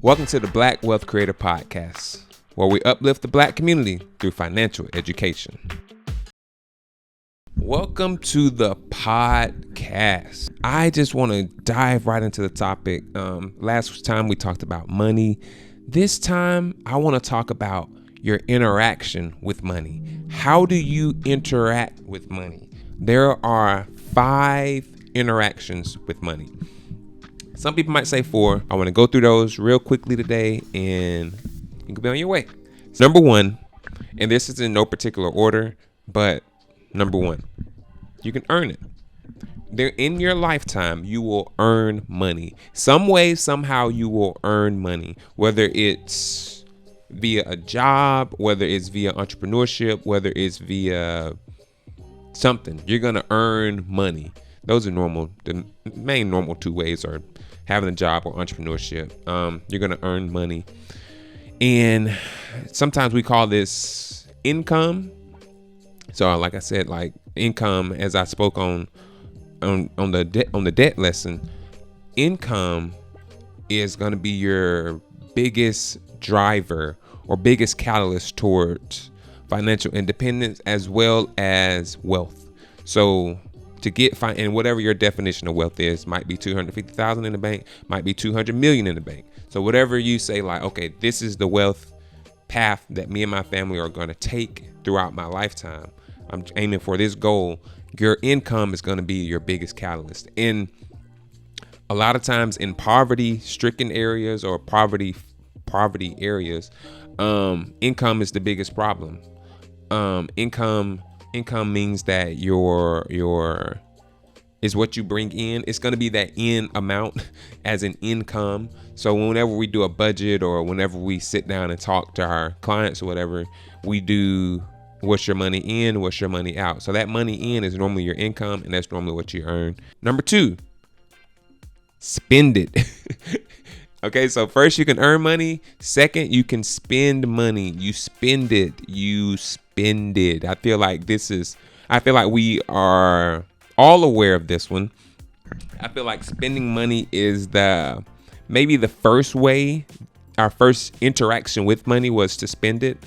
Welcome to the Black Wealth Creator Podcast, where we uplift the Black community through financial education. Welcome to the podcast. I just want to dive right into the topic. Last time we talked about money. This time I want to talk about your interaction with money. How do you interact with money? There are 5 interactions with money. Some people might say 4. I want to go through those real quickly today and you can be on your way. Number 1, and this is in no particular order, but number 1, you can earn it. There in your lifetime, you will earn money. Some way, somehow you will earn money, whether it's via a job, whether it's via entrepreneurship, whether it's via something, you're going to earn money. Those are normal. The main normal 2 ways are having a job or entrepreneurship. You're going to earn money. And sometimes we call this income. So like I said, like income, as I spoke on the debt lesson, income is going to be your biggest driver or biggest catalyst towards financial independence as well as wealth. So to get and whatever your definition of wealth is, might be 250,000 in the bank, might be 200 million in the bank. So whatever you say, like, okay, this is the wealth path that me and my family are going to take throughout my lifetime. I'm aiming for this goal. Your income is going to be your biggest catalyst. And a lot of times in poverty-stricken areas or poverty areas, income is the biggest problem. Income means that your is what you bring in. It's going to be that in amount as an income. So whenever we do a budget or whenever we sit down and talk to our clients or whatever, we do what's your money in, what's your money out. So that money in is normally your income, and that's normally what you earn. Number 2, spend it. Okay, so first you can earn money. Second, you can spend money. You spend it. I feel like we are all aware of this one. I feel like spending money is maybe the first way. Our first interaction with money was to spend it.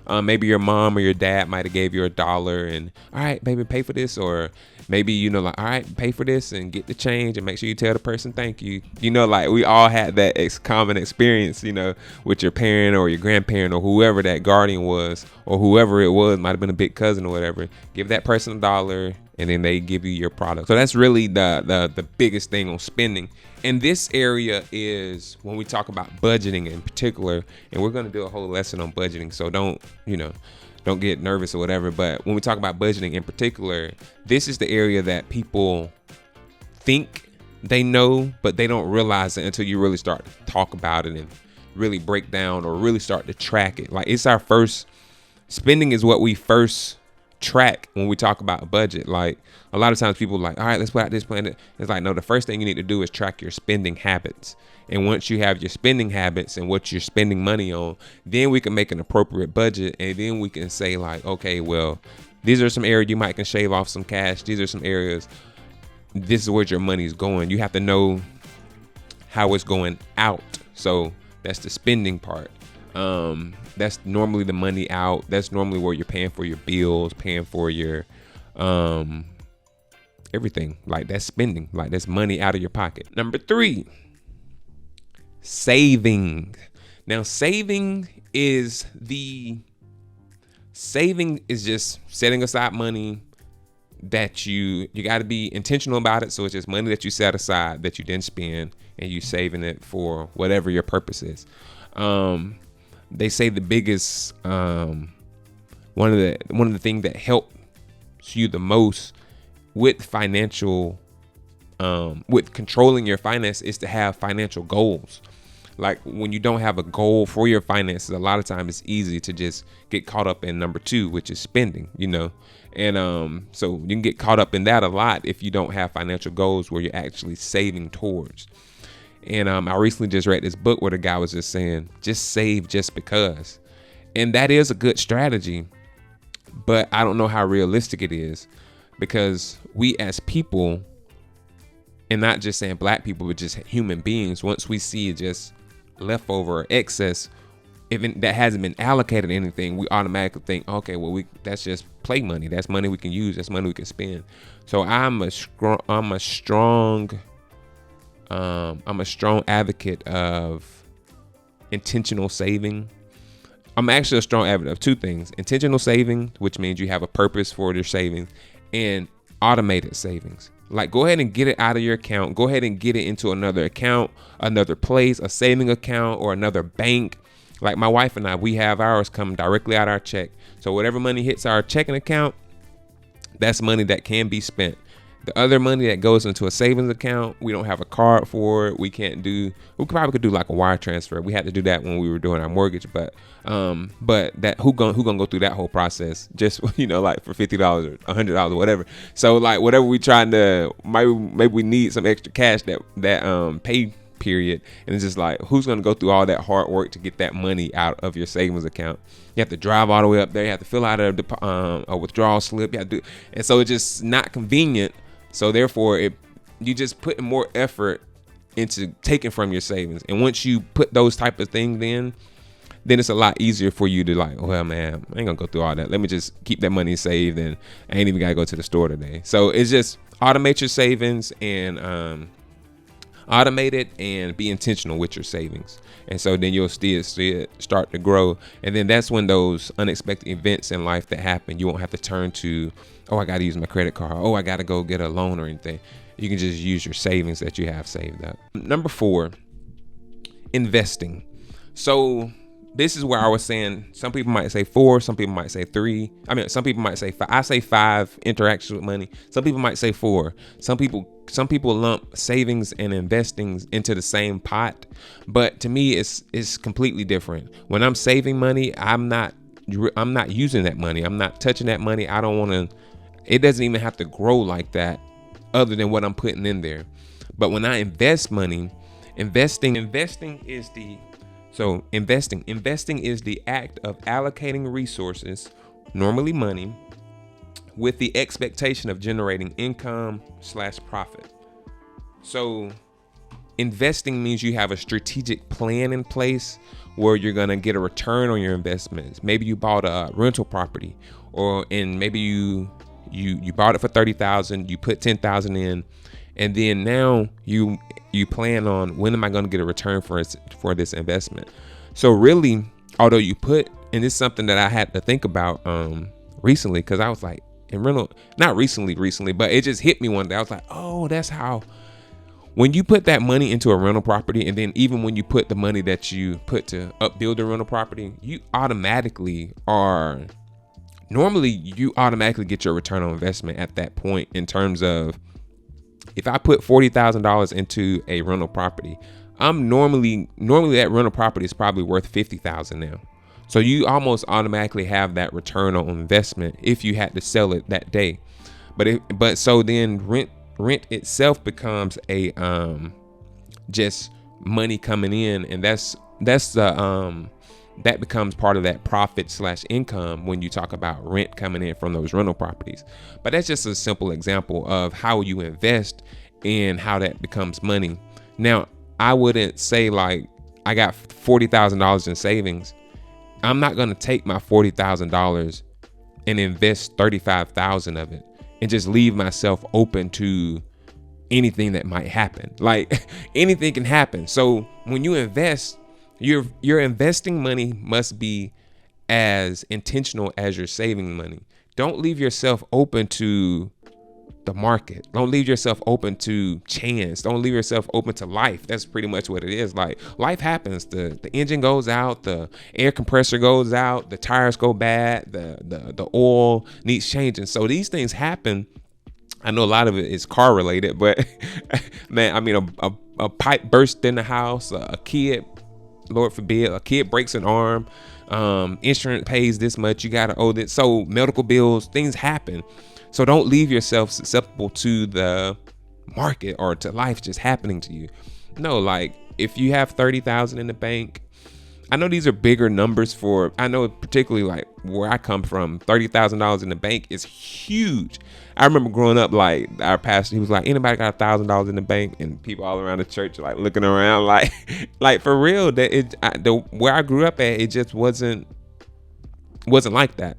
Maybe your mom or your dad might have gave you $1 and, all right, baby, pay for this. Or maybe, all right, pay for this and get the change and make sure you tell the person thank you. Like we all had that common experience, with your parent or your grandparent or whoever that guardian was or whoever it was, might have been a big cousin or whatever. Give that person $1 and then they give you your product. So that's really the biggest thing on spending. And this area is when we talk about budgeting in particular, and we're going to do a whole lesson on budgeting. So don't get nervous or whatever. But when we talk about budgeting in particular, this is the area that people think they know, but they don't realize it until you really start to talk about it and really break down or really start to track it. Like it's our first spending is what we first track when we talk about a budget. Like a lot of times people are like, all right, let's put out this plan. It's like, no, the first thing you need to do is track your spending habits. And once you have your spending habits and what you're spending money on, then we can make an appropriate budget. And then we can say like, okay, well, these are some areas you might can shave off some cash. These are some areas. This is where your money is going. You have to know how it's going out. So that's the spending part. That's normally the money out. That's normally where you're paying for your bills, paying for your everything. Like that's spending. Like that's money out of your pocket. Number 3, saving. Now saving is just setting aside money that you got to be intentional about it. So it's just money that you set aside that you didn't spend and you saving it for whatever your purpose is. They say the biggest one of the things that helps you the most with financial with controlling your finance is to have financial goals. Like when you don't have a goal for your finances, a lot of times it's easy to just get caught up in number 2, which is spending, and so you can get caught up in that a lot if you don't have financial goals where you're actually saving towards. And I recently just read this book where the guy was just saying, just save just because. And that is a good strategy, but I don't know how realistic it is, because we as people, and not just saying black people, but just human beings, once we see just leftover or excess, that hasn't been allocated to anything, we automatically think, okay, well, that's just play money. That's money we can use. That's money we can spend. So I'm a strong advocate of intentional saving. I'm actually a strong advocate of two things: intentional saving, which means you have a purpose for your savings, and automated savings. Like, go ahead and get it out of your account. Go ahead and get it into another account, another place, a saving account, or another bank. Like my wife and I, we have ours come directly out our check. So whatever money hits our checking account, that's money that can be spent. The other money that goes into a savings account, we don't have a card for it. We probably could do like a wire transfer. We had to do that when we were doing our mortgage, but that who gonna go through that whole process just, like for $50 or $100 or whatever. So like whatever we trying to, maybe we need some extra cash that pay period, and it's just like, who's going to go through all that hard work to get that money out of your savings account? You have to drive all the way up there. You have to fill out a withdrawal slip. You have to do, and so it's just not convenient. So therefore, you just put more effort into taking from your savings. And once you put those type of things in, then it's a lot easier for you to like, well, man, I ain't gonna go through all that. Let me just keep that money saved, and I ain't even gotta go to the store today. So it's just automate your savings and automate it and be intentional with your savings. And so then you'll still start to grow. And then that's when those unexpected events in life that happen, you won't have to turn to, oh, I got to use my credit card. Oh, I got to go get a loan or anything. You can just use your savings that you have saved up. Number 4, investing. So this is where I was saying, some people might say 4, some people might say 3. I mean, some people might say 5. I say 5 interactions with money. Some people might say 4. Some people lump savings and investing into the same pot, but to me, it's completely different. When I'm saving money, I'm not using that money. I'm not touching that money. I don't want to. It doesn't even have to grow like that, other than what I'm putting in there. But when I invest money, investing is the act of allocating resources, normally money, with the expectation of generating income/profit. So investing means you have a strategic plan in place where you're going to get a return on your investments. Maybe you bought a rental property, and maybe you bought it for $30,000, you put $10,000 in, and then now you plan on, when am I going to get a return for this investment? So really, although you put, and it's something that I had to think about recently, because I was like, not recently, but it just hit me one day. I was like, oh, that's how, when you put that money into a rental property, and then even when you put the money that you put to upbuild the rental property, you automatically get your return on investment at that point. In terms of, if I put $40,000 into a rental property, I'm normally that rental property is probably worth $50,000 now. So you almost automatically have that return on investment if you had to sell it that day. But so then rent itself becomes a just money coming in, and that becomes part of that profit/income when you talk about rent coming in from those rental properties. But that's just a simple example of how you invest and how that becomes money. Now, I wouldn't say like, I got $40,000 in savings. I'm not going to take my $40,000 and invest $35,000 of it and just leave myself open to anything that might happen. Like, anything can happen. So when you invest, your investing money must be as intentional as you're saving money. Don't leave yourself open to the market. Don't leave yourself open to chance. Don't leave yourself open to life. That's pretty much what it is. Like, life happens. The engine goes out, the air compressor goes out, the tires go bad, the oil needs changing. So these things happen. I know a lot of it is car related, but man, I mean, a pipe burst in the house, a kid, Lord forbid, a kid breaks an arm, insurance pays this much, you gotta owe this. So medical bills, things happen. So don't leave yourself susceptible to the market or to life just happening to you. No, like, if you have $30,000 in the bank, I know these are bigger numbers for, I know particularly like where I come from, $30,000 in the bank is huge. I remember growing up, like our pastor, he was like, anybody got $1,000 in the bank? And people all around the church are like looking around like, like for real, that where I grew up at, it just wasn't like that.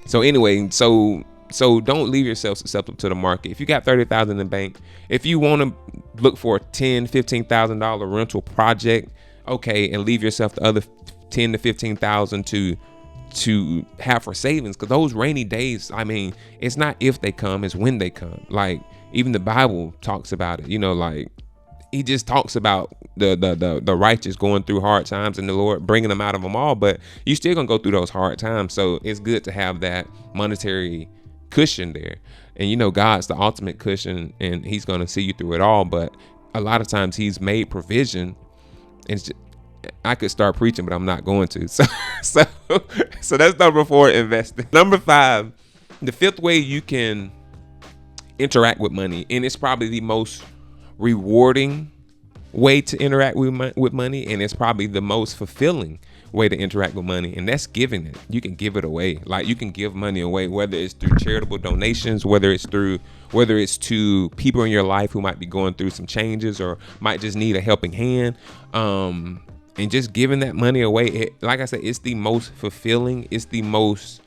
So anyway, so don't leave yourself susceptible to the market. If you got $30,000 in the bank, if you want to look for a $10,000-$15,000 rental project, okay, and leave yourself the other $10,000 to $15,000 to have for savings, because those rainy days, I mean, it's not if they come, it's when they come. Like even the Bible talks about it, like he just talks about the righteous going through hard times and the Lord bringing them out of them all, but you still gonna go through those hard times. So it's good to have that monetary cushion there. And God's the ultimate cushion, and he's gonna see you through it all. But a lot of times he's made provision, and it's just, I could start preaching, but I'm not going to. So that's number 4, investing. Number 5, the 5th way you can interact with money, and it's probably the most rewarding way to interact with money, and it's probably the most fulfilling way to interact with money, and that's giving it. You can give it away. Like you can give money away, whether it's through charitable donations, whether it's to people in your life who might be going through some changes or might just need a helping hand. And just giving that money away, like I said, it's the most fulfilling. It's the most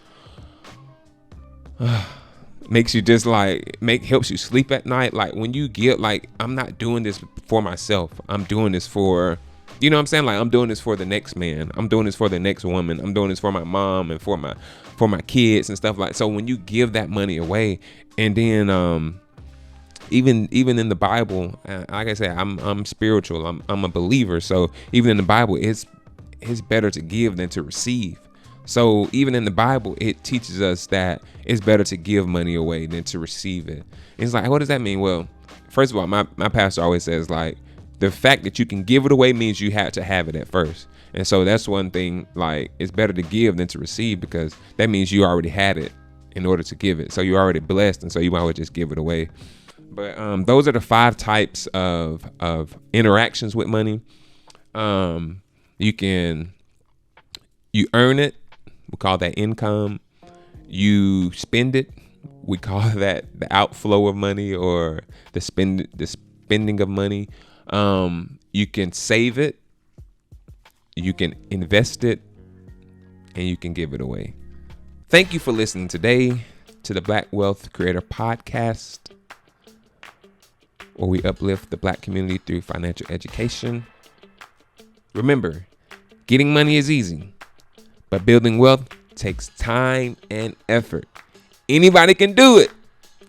makes you just helps you sleep at night. Like when you give, like, I'm not doing this for myself. I'm doing this for, you know what I'm saying? Like I'm doing this for the next man. I'm doing this for the next woman. I'm doing this for my mom and for my kids and stuff like. So when you give that money away, and then even in the Bible, like I said, I'm spiritual. I'm a believer. So even in the Bible, it's better to give than to receive. So even in the Bible, it teaches us that it's better to give money away than to receive it. And it's like, what does that mean? Well, first of all, my pastor always says, like, the fact that you can give it away means you had to have it at first. And so that's one thing, like, it's better to give than to receive, because that means you already had it in order to give it. So you're already blessed, and so you might as well just give it away. But those are the 5 types of interactions with money. You earn it. We call that income. You spend it. We call that the outflow of money, or the spending of money. You can save it. You can invest it, and you can give it away. Thank you for listening today to the Black Wealth Creator Podcast, where we uplift the Black community through financial education. Remember, getting money is easy, but building wealth takes time and effort. Anybody can do it,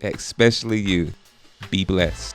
especially you. Be blessed.